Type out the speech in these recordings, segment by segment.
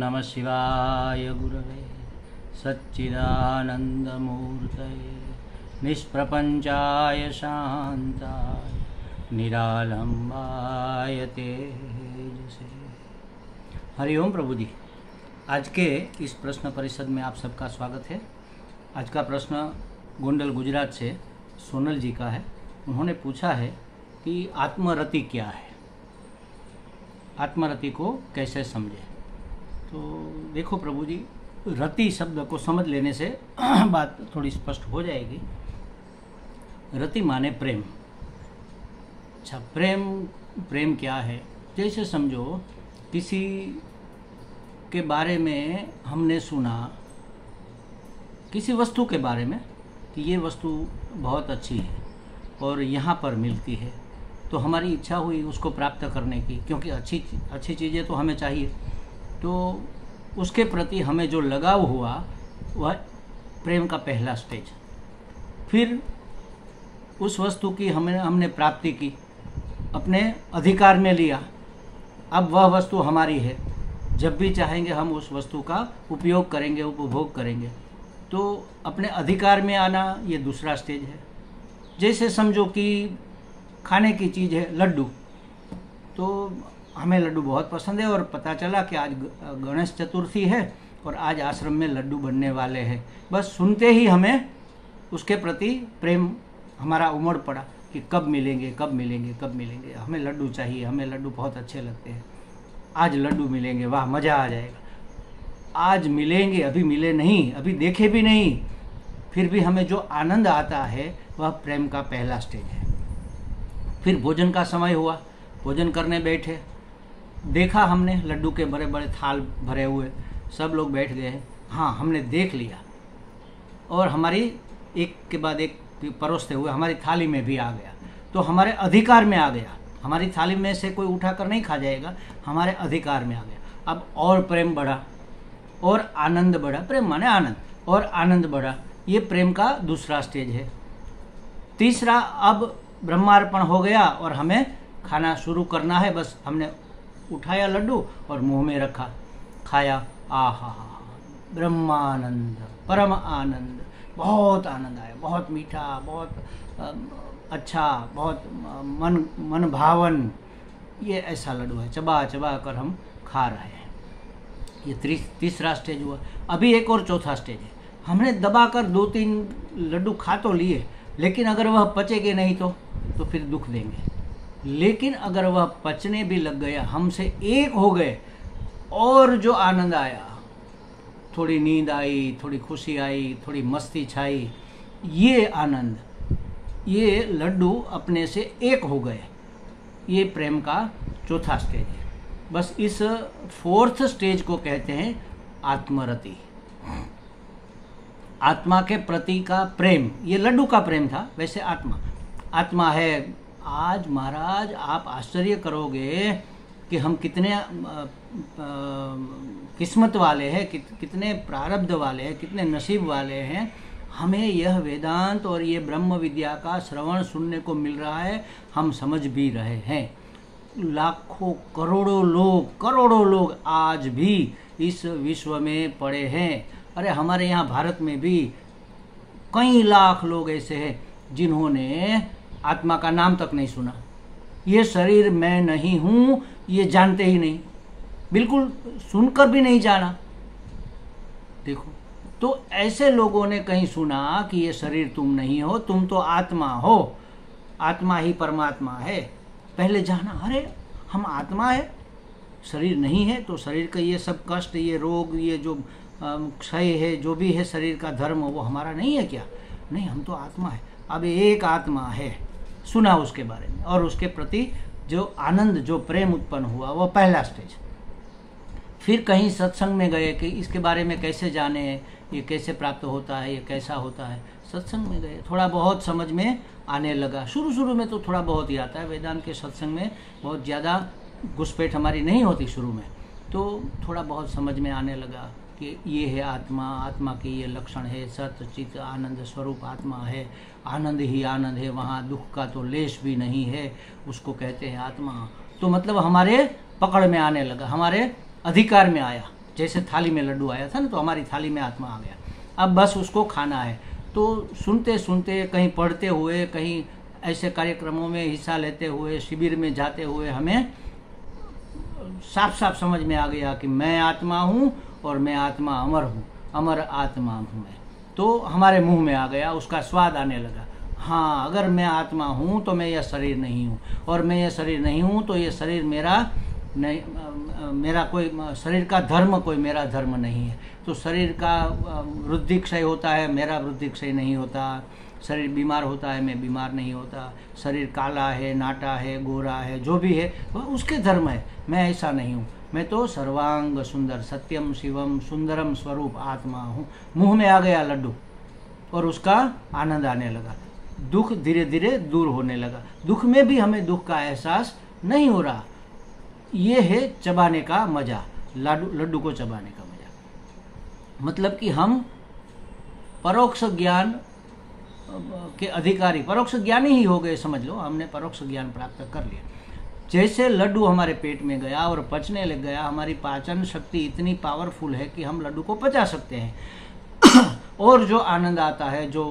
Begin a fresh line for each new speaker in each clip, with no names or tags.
नमः शिवाय गुरवे सच्चिदानन्दमूर्तये निष्प्रपञ्चाय शान्ताय निरालम्बाय तेजसे। हरिओम प्रभु जी। आज के इस प्रश्न परिषद में आप सबका स्वागत है। आज का प्रश्न गोंडल गुजरात से सोनल जी का है। उन्होंने पूछा है कि आत्मरति क्या है, आत्मरति को कैसे समझे। तो देखो प्रभु जी, रति शब्द को समझ लेने से बात थोड़ी स्पष्ट हो जाएगी। रति माने प्रेम। अच्छा, प्रेम क्या है? जैसे समझो किसी के बारे में हमने सुना, किसी वस्तु के बारे में कि ये वस्तु बहुत अच्छी है और यहाँ पर मिलती है, तो हमारी इच्छा हुई उसको प्राप्त करने की, क्योंकि अच्छी चीज़ें तो हमें चाहिए। तो उसके प्रति हमें जो लगाव हुआ वह प्रेम का पहला स्टेज। फिर उस वस्तु की हमने प्राप्ति की, अपने अधिकार में लिया। अब वह वस्तु हमारी है, जब भी चाहेंगे हम उस वस्तु का उपयोग करेंगे, उपभोग करेंगे। तो अपने अधिकार में आना ये दूसरा स्टेज है। जैसे समझो कि खाने की चीज़ है लड्डू, तो हमें लड्डू बहुत पसंद है और पता चला कि आज गणेश चतुर्थी है और आज आश्रम में लड्डू बनने वाले हैं। बस सुनते ही हमें उसके प्रति प्रेम हमारा उमड़ पड़ा कि कब मिलेंगे, कब मिलेंगे, कब मिलेंगे। हमें लड्डू चाहिए, हमें लड्डू बहुत अच्छे लगते हैं। आज लड्डू मिलेंगे, वाह मज़ा आ जाएगा। आज मिलेंगे, अभी मिले नहीं, अभी देखे भी नहीं, फिर भी हमें जो आनंद आता है वह प्रेम का पहला स्टेज है। फिर भोजन का समय हुआ, भोजन करने बैठे, देखा हमने लड्डू के बड़े बड़े थाल भरे हुए, सब लोग बैठ गए। हाँ, हमने देख लिया और हमारी एक के बाद एक परोसते हुए हमारी थाली में भी आ गया, तो हमारे अधिकार में आ गया। हमारी थाली में से कोई उठा कर नहीं खा जाएगा, हमारे अधिकार में आ गया। अब और प्रेम बढ़ा और आनंद बढ़ा। प्रेम माने आनंद, और आनंद बढ़ा। ये प्रेम का दूसरा स्टेज है। तीसरा, अब ब्रह्मार्पण हो गया और हमें खाना शुरू करना है। बस हमने उठाया लड्डू और मुंह में रखा, खाया। आहा, ब्रह्मानंद, परम आनंद, बहुत आनंद आया, बहुत मीठा, बहुत अच्छा, बहुत मन भावन। ये ऐसा लड्डू है, चबा चबा कर हम खा रहे हैं। ये तीसरा स्टेज हुआ। अभी एक और चौथा स्टेज है। हमने दबाकर 2-3 लड्डू खा तो लिए, लेकिन अगर वह पचेंगे नहीं तो फिर दुख देंगे। लेकिन अगर वह पचने भी लग गया, हमसे एक हो गए, और जो आनंद आया, थोड़ी नींद आई, थोड़ी खुशी आई, थोड़ी मस्ती छाई, ये आनंद, ये लड्डू अपने से एक हो गए। ये प्रेम का चौथा स्टेज है। बस इस फोर्थ स्टेज को कहते हैं आत्मरति। आत्मा के प्रति का प्रेम, ये लड्डू का प्रेम था। वैसे आत्मा है। आज महाराज आप आश्चर्य करोगे कि हम कितने किस्मत वाले हैं, कितने प्रारब्ध वाले हैं, कितने नसीब वाले हैं। हमें यह वेदांत और ये ब्रह्म विद्या का श्रवण सुनने को मिल रहा है, हम समझ भी रहे हैं। लाखों करोड़ों लोग आज भी इस विश्व में पड़े हैं। अरे हमारे यहाँ भारत में भी कई लाख लोग ऐसे हैं जिन्होंने आत्मा का नाम तक नहीं सुना। ये शरीर मैं नहीं हूँ ये जानते ही नहीं, बिल्कुल सुनकर भी नहीं जाना। देखो, तो ऐसे लोगों ने कहीं सुना कि ये शरीर तुम नहीं हो, तुम तो आत्मा हो, आत्मा ही परमात्मा है। पहले जाना, अरे हम आत्मा है, शरीर नहीं है, तो शरीर का ये सब कष्ट, ये रोग, ये जो क्षय है, जो भी है शरीर का धर्म, वो हमारा नहीं है क्या? नहीं, हम तो आत्मा है। अब एक आत्मा है, सुना उसके बारे में, और उसके प्रति जो आनंद, जो प्रेम उत्पन्न हुआ, वो पहला स्टेज। फिर कहीं सत्संग में गए कि इसके बारे में कैसे जाने, ये कैसे प्राप्त होता है, ये कैसा होता है। सत्संग में गए, थोड़ा बहुत समझ में आने लगा। शुरू में तो थोड़ा बहुत ही आता है। वेदांत के सत्संग में बहुत ज़्यादा घुसपैठ हमारी नहीं होती शुरू में, तो थोड़ा बहुत समझ में आने लगा कि ये है आत्मा, आत्मा के ये लक्षण है, सत्य चित्त आनंद स्वरूप आत्मा है, आनंद ही आनंद है, वहाँ दुख का तो लेश भी नहीं है, उसको कहते हैं आत्मा। तो मतलब हमारे पकड़ में आने लगा, हमारे अधिकार में आया। जैसे थाली में लड्डू आया था ना, तो हमारी थाली में आत्मा आ गया, अब बस उसको खाना है। तो सुनते सुनते, कहीं पढ़ते हुए, कहीं ऐसे कार्यक्रमों में हिस्सा लेते हुए, शिविर में जाते हुए हमें साफ साफ समझ में आ गया कि मैं आत्मा हूँ और मैं आत्मा अमर हूँ, अमर आत्मा हूँ मैं। तो हमारे मुंह में आ गया, उसका स्वाद आने लगा। हाँ, अगर मैं आत्मा हूँ तो मैं यह शरीर नहीं हूँ, और मैं यह शरीर नहीं हूँ तो यह शरीर मेरा नहीं, मेरा कोई शरीर का धर्म कोई मेरा धर्म नहीं है। तो शरीर का वृद्धि क्षय होता है, मेरा वृद्धि क्षय नहीं होता। शरीर बीमार होता है, मैं बीमार नहीं होता। शरीर काला है, नाटा है, गोरा है, जो भी है वह उसके धर्म है, मैं ऐसा नहीं हूँ। मैं तो सर्वांग सुंदर, सत्यम शिवम सुंदरम स्वरूप आत्मा हूँ। मुंह में आ गया लड्डू और उसका आनंद आने लगा, दुख धीरे धीरे दूर होने लगा। दुख में भी हमें दुख का एहसास नहीं हो रहा। ये है चबाने का मजा, लड्डू को चबाने का मजा। मतलब कि हम परोक्ष ज्ञान के अधिकारी, परोक्ष ज्ञानी ही हो गए, समझ लो, हमने परोक्ष ज्ञान प्राप्त कर लिया। जैसे लड्डू हमारे पेट में गया और पचने लग गया, हमारी पाचन शक्ति इतनी पावरफुल है कि हम लड्डू को पचा सकते हैं। और जो आनंद आता है, जो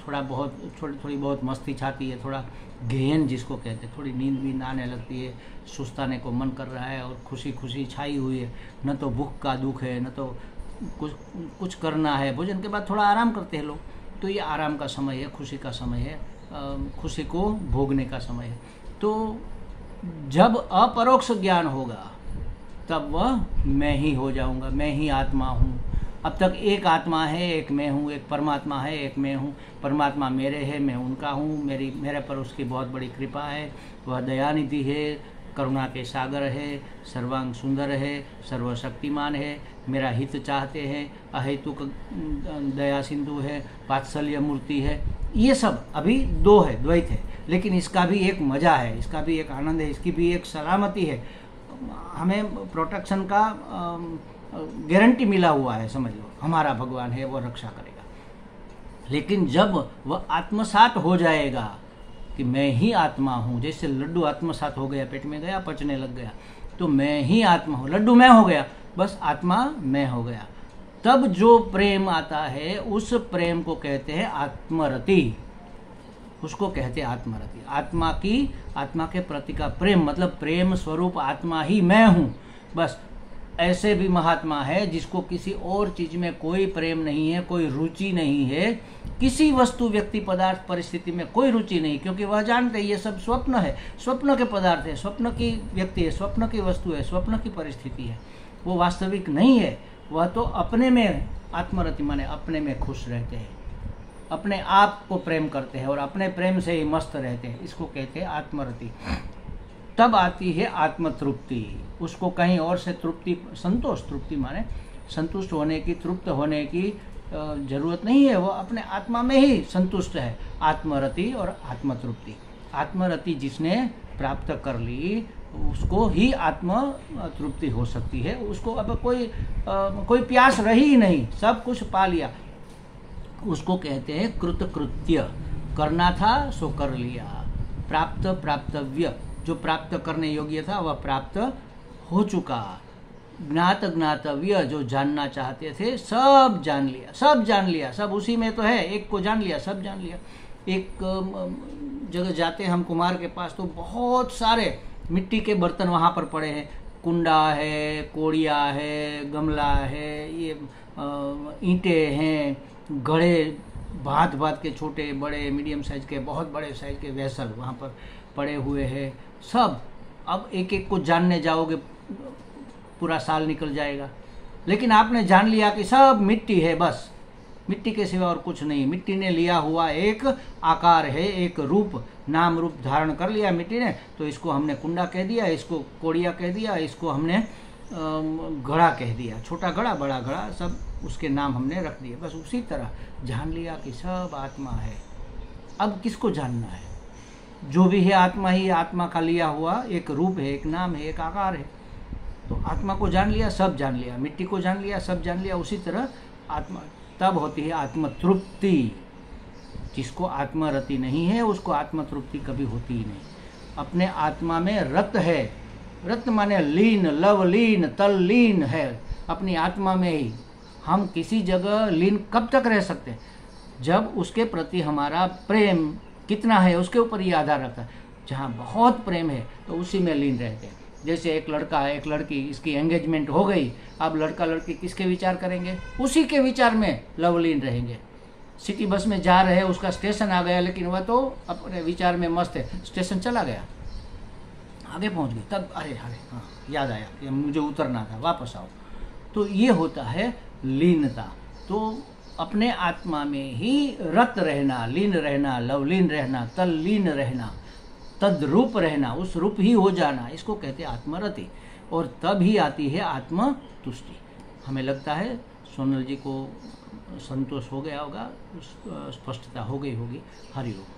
थोड़ा बहुत थोड़ी बहुत मस्ती छाती है, थोड़ा गहन जिसको कहते हैं, थोड़ी नींद भी आने लगती है, सुस्ताने को मन कर रहा है और खुशी खुशी छाई हुई है, न तो भूख का दुख है, न तो कुछ करना है। भोजन के बाद थोड़ा आराम करते हैं लोग, तो ये आराम का समय है, खुशी का समय है, खुशी को भोगने का समय है। तो जब अपरोक्ष ज्ञान होगा तब वह मैं ही हो जाऊंगा, मैं ही आत्मा हूँ। अब तक एक आत्मा है, एक मैं हूँ, एक परमात्मा है, एक मैं हूँ। परमात्मा मेरे है, मैं उनका हूँ, मेरे पर उसकी बहुत बड़ी कृपा है, वह दयानिधि है, करुणा के सागर है, सर्वांग सुंदर है, सर्वशक्तिमान है, मेरा हित चाहते हैं, अहेतुक दया सिंधु है, वात्सल्य मूर्ति है। ये सब अभी दो है, द्वैत है, लेकिन इसका भी एक मजा है, इसका भी एक आनंद है, इसकी भी एक सलामती है। हमें प्रोटेक्शन का गारंटी मिला हुआ है, समझ लो, हमारा भगवान है, वो रक्षा करेगा। लेकिन जब वह आत्मसात हो जाएगा कि मैं ही आत्मा हूँ, जैसे लड्डू आत्मसात हो गया, पेट में गया, पचने लग गया, तो मैं ही आत्मा हूँ, लड्डू मैं हो गया, बस आत्मा मैं हो गया, तब जो प्रेम आता है उस प्रेम को कहते हैं आत्मरति, उसको कहते हैं आत्मरति। आत्मा के प्रति का प्रेम, मतलब प्रेम स्वरूप आत्मा ही मैं हूँ। बस ऐसे भी महात्मा है जिसको किसी और चीज में कोई प्रेम नहीं है, कोई रुचि नहीं है, किसी वस्तु, व्यक्ति, पदार्थ, परिस्थिति में कोई रुचि नहीं, क्योंकि वह जानते हैं ये सब स्वप्न है, स्वप्न के पदार्थ है, स्वप्न की व्यक्ति है, स्वप्न की वस्तु है, स्वप्न की परिस्थिति है, वो वास्तविक नहीं है। वह तो अपने में आत्मरति माने अपने में खुश रहते हैं, अपने आप को प्रेम करते हैं और अपने प्रेम से ही मस्त रहते हैं, इसको कहते हैं आत्मरति। तब आती है आत्मतृप्ति, उसको कहीं और से तृप्ति, संतोष, तृप्ति माने संतुष्ट होने की, तृप्त होने की जरूरत नहीं है, वो अपने आत्मा में ही संतुष्ट है। आत्मरति और आत्मतृप्ति, आत्मरति जिसने प्राप्त कर ली उसको ही आत्म तृप्ति हो सकती है। उसको अब कोई प्यास रही ही नहीं, सब कुछ पा लिया, उसको कहते हैं कृतकृत्य। करना था सो कर लिया, प्राप्त प्राप्तव्य, जो प्राप्त करने योग्य था वह प्राप्त हो चुका, ज्ञात ज्ञातव्य, जो जानना चाहते थे सब जान लिया, सब जान लिया, सब उसी में तो है, एक को जान लिया, सब जान लिया। एक जगह जाते हम कुमार के पास, तो बहुत सारे मिट्टी के बर्तन वहाँ पर पड़े हैं, कुंडा है, कोड़िया है, गमला है, ये ईंटें हैं, घड़े, भात भात के, छोटे बड़े, मीडियम साइज के, बहुत बड़े साइज के वेसल वहाँ पर पड़े हुए हैं सब। अब एक एक को जानने जाओगे पूरा साल निकल जाएगा, लेकिन आपने जान लिया कि सब मिट्टी है, बस मिट्टी के सिवा और कुछ नहीं। मिट्टी ने लिया हुआ एक आकार है, एक रूप, नाम रूप धारण कर लिया मिट्टी ने, तो इसको हमने कुंडा कह दिया, इसको कोड़िया कह दिया, इसको हमने घड़ा कह दिया, छोटा घड़ा, बड़ा घड़ा, सब उसके नाम हमने रख दिए। बस उसी तरह जान लिया कि सब आत्मा है। अब किसको जानना है? जो भी है आत्मा ही, आत्मा का लिया हुआ एक रूप है, एक नाम है, एक आकार है। तो आत्मा को जान लिया, सब जान लिया, मिट्टी को जान लिया, सब जान लिया। उसी तरह आत्मा, तब होती है आत्मतृप्ति। जिसको आत्मरति नहीं है उसको आत्मतृप्ति कभी होती ही नहीं। अपने आत्मा में रत है, रत माने लीन, लवलीन, तल्लीन है, अपनी आत्मा में ही। हम किसी जगह लीन कब तक रह सकते हैं? जब उसके प्रति हमारा प्रेम कितना है उसके ऊपर ये आधार रखता है। जहाँ बहुत प्रेम है तो उसी में लीन रहते हैं। जैसे एक लड़का है, एक लड़की, इसकी एंगेजमेंट हो गई, अब लड़का लड़की किसके विचार करेंगे? उसी के विचार में लवलीन रहेंगे। सिटी बस में जा रहे हैं, उसका स्टेशन आ गया, लेकिन वह तो अपने विचार में मस्त है। स्टेशन चला गया, आगे पहुंच गए, तब अरे हाँ याद आया कि मुझे उतरना था, वापस आओ। तो ये होता है लीनता। तो अपने आत्मा में ही रत रहना, लीन रहना, लवलीन रहना, तल्लीन रहना, तद्रूप रहना, उस रूप ही हो जाना, इसको कहते हैं आत्मरति। और तब ही आती है आत्मतुष्टि। हमें लगता है सोनल जी को संतोष हो गया होगा, स्पष्टता हो गई होगी। हरिओम।